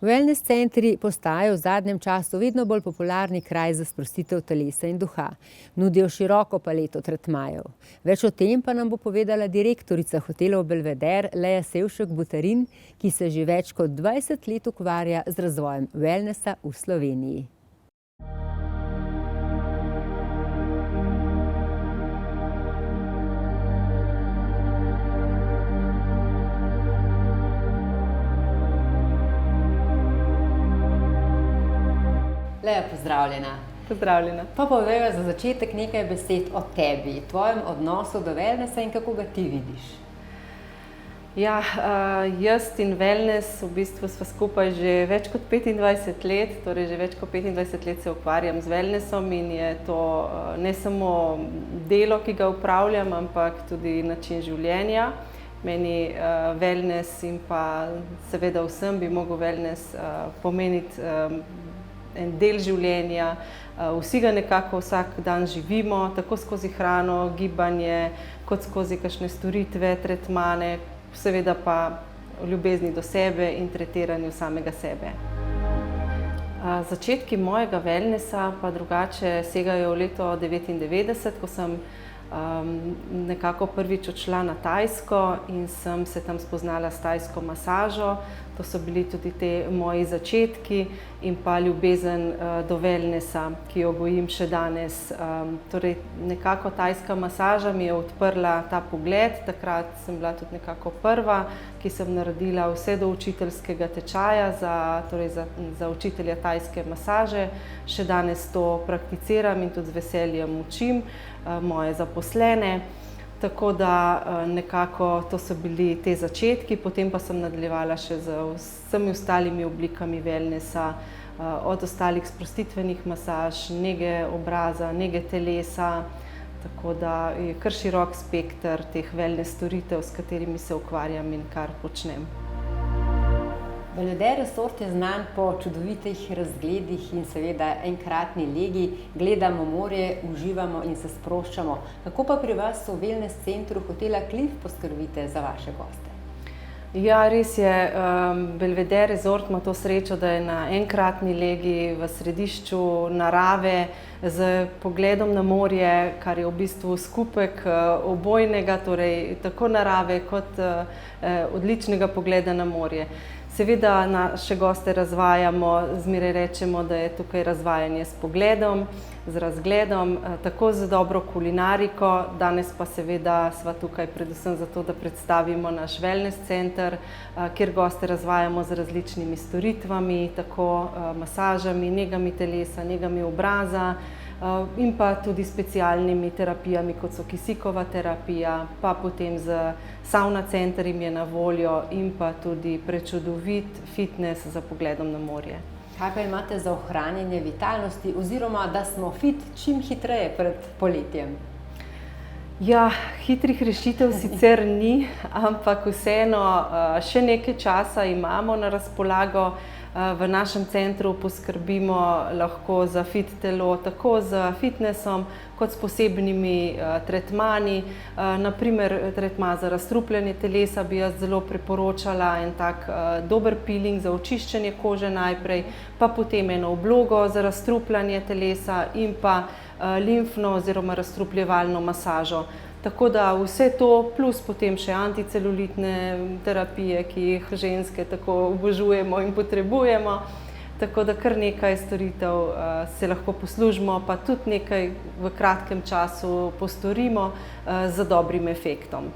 Wellness centri postajajo v zadnjem času vedno bolj popularni kraj za sprostitev telesa in duha. Nudijo široko paleto tretmajev. Več o tem pa nam bo povedala direktorica hotelov Belvedere Leja Sevšek-Butarin, ki se že več kot 20 let ukvarja z razvojem wellnessa v Sloveniji. Leja, pozdravljena. Pozdravljena. Pa povejva za začetek nekaj besed o tebi, tvojem odnosu do wellnessa in kako ga ti vidiš. Ja, jaz in wellness v bistvu sva skupaj že več kot 25 let, torej že več kot 25 let se ukvarjam z wellnessom in je to ne samo delo, ki ga upravljam, ampak tudi način življenja. Meni wellness in pa seveda vsem bi mogel wellness pomeniti en del življenja, vsi ga nekako vsak dan živimo, tako skozi hrano, gibanje, kot skozi kakšne storitve, tretmane, seveda pa ljubezni do sebe in tretiranju samega sebe. Začetki mojega wellnessa pa drugače segajo v leto 1999, ko sem nekako prvič odšla na Tajsko in sem se tam spoznala s tajsko masažo. To so bili tudi ti moji začetki in pa ljubezen do wellnessa, ki jo gojim še danes. Torej nekako tajska masaža mi je odprla ta pogled, takrat sem bila tudi nekako prva, ki sem naredila vse do učiteljskega tečaja za učitelja tajske masaže. Še danes to prakticiram in tudi z veseljem učim moje zaposlene. Tako da nekako to so bili te začetki, potem pa sem nadaljevala še z vsemi ostalimi oblikami wellnessa, od ostalih sprostitvenih masaž, nege obraza, nege telesa, tako da je kar širok spekter teh wellness storitev, s katerimi se ukvarjam in kar počnem. Belvedere resort je znan po čudovitih razgledih in seveda enkratni legi. Gledamo morje, uživamo in se sproščamo. Kako pa pri vas v wellness centru hotela Cliff poskrbite za vaše goste? Ja, res je. Belvedere resort ima to srečo, da je na enkratni legi v središču narave z pogledom na morje, kar je v bistvu skupek obojnega, torej tako narave kot odličnega pogleda na morje. Seveda naše goste razvajamo, zmeraj rečemo, da je tukaj razvajanje s pogledom, z razgledom, tako z dobro kulinariko, danes pa seveda sva tukaj predvsem zato, da predstavimo naš wellness center, kjer goste razvajamo z različnimi storitvami, tako masažami, negami telesa, negami obraza in pa tudi specialnimi terapijami, kot so kisikova terapija, pa potem z sauna centrom je na voljo in pa tudi prečudovit fitness za pogledom na morje. Kaj pa imate za ohranjanje vitalnosti oziroma da smo fit čim hitreje pred poletjem? Ja, hitrih rešitev sicer ni, ampak vseeno še nekaj časa imamo na razpolago. V našem centru poskrbimo lahko za fit telo, tako z fitnessom, kot s posebnimi tretmani. Naprimer, tretma za razstrupljanje telesa bi jaz zelo priporočala, en tak dober peeling za očiščenje kože najprej, pa potem eno oblogo za razstrupljanje telesa in pa limfno oziroma razstrupljevalno masažo. Tako da vse to, plus potem še anticelulitne terapije, ki jih ženske tako obožujemo in potrebujemo. Tako da kar nekaj storitev se lahko poslužimo, pa tudi nekaj v kratkem času postorimo z dobrim efektom.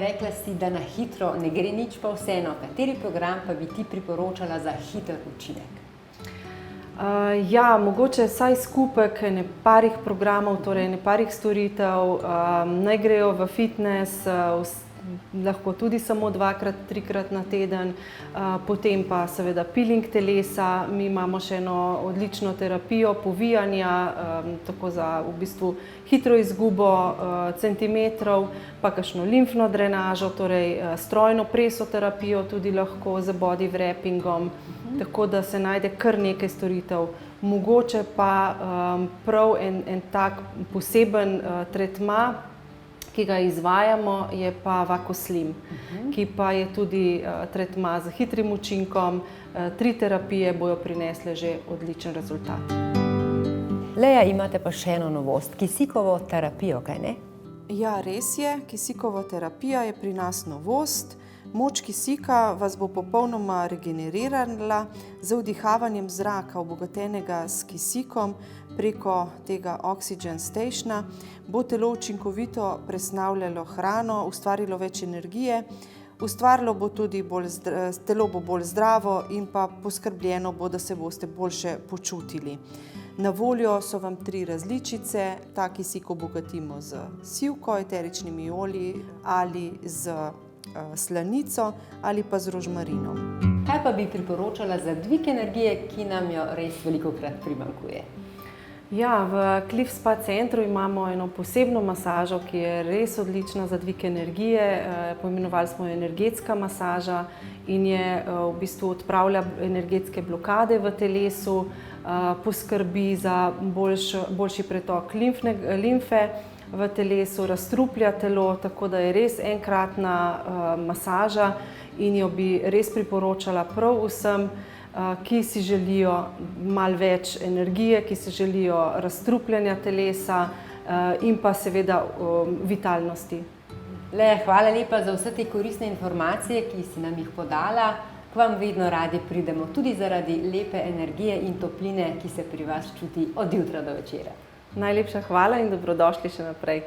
Rekla si, da na hitro ne gre nič, pa vseeno. Kateri program pa bi ti priporočala za hiter učinek? Ja, mogoče vsaj skupek parih programov, torej parih storitev, naj grejo v fitness, lahko tudi samo 2-krat, 3-krat na teden. Potem pa seveda peeling telesa. Mi imamo še eno odlično terapijo povijanja, tako za v bistvu hitro izgubo centimetrov, pa kakšno limfno drenažo, torej strojno presoterapijo tudi lahko z body wrappingom, tako da se najde kar nekaj storitev. Mogoče pa prav en tak poseben tretma, ki ga izvajamo, je pa VakoSlim, ki pa je tudi tretma z hitrim učinkom. 3 terapije bojo prinesle že odličen rezultat. Lea, imate pa še eno novost, kisikovo terapijo, kaj ne? Ja, res je, kisikova terapija je pri nas novost. Moč kisika vas bo popolnoma regenerirala z vdihavanjem zraka, obogatenega s kisikom preko tega Oxygen Stationa. Bo telo učinkovito presnavljalo hrano, ustvarilo več energije, ustvarilo bo tudi telo bo bolj zdravo in pa poskrbljeno bo, da se boste boljše počutili. Na voljo so vam 3 različice. Ta kisik obogatimo z sivko, eteričnimi olji ali z slanico ali pa z rožmarinom. Kaj pa bi priporočala za dvig energije, ki nam jo res velikokrat primanjkuje? Ja, v Clif Spa centru imamo eno posebno masažo, ki je res odlična za dvig energije. Poimenovali smo jo energetska masaža in je v bistvu odpravlja energetske blokade v telesu, poskrbi za boljši pretok limfe v telesu, razstruplja telo, tako da je res enkratna masaža in jo bi res priporočala prav vsem, ki si želijo malo več energije, ki si želijo razstrupljanja telesa in pa seveda vitalnosti. Lea, hvala lepa za vse te koristne informacije, ki si nam jih podala. K vam vedno radi pridemo, tudi zaradi lepe energije in topline, ki se pri vas čuti od jutra do večera. Najlepša hvala in dobrodošli še naprej.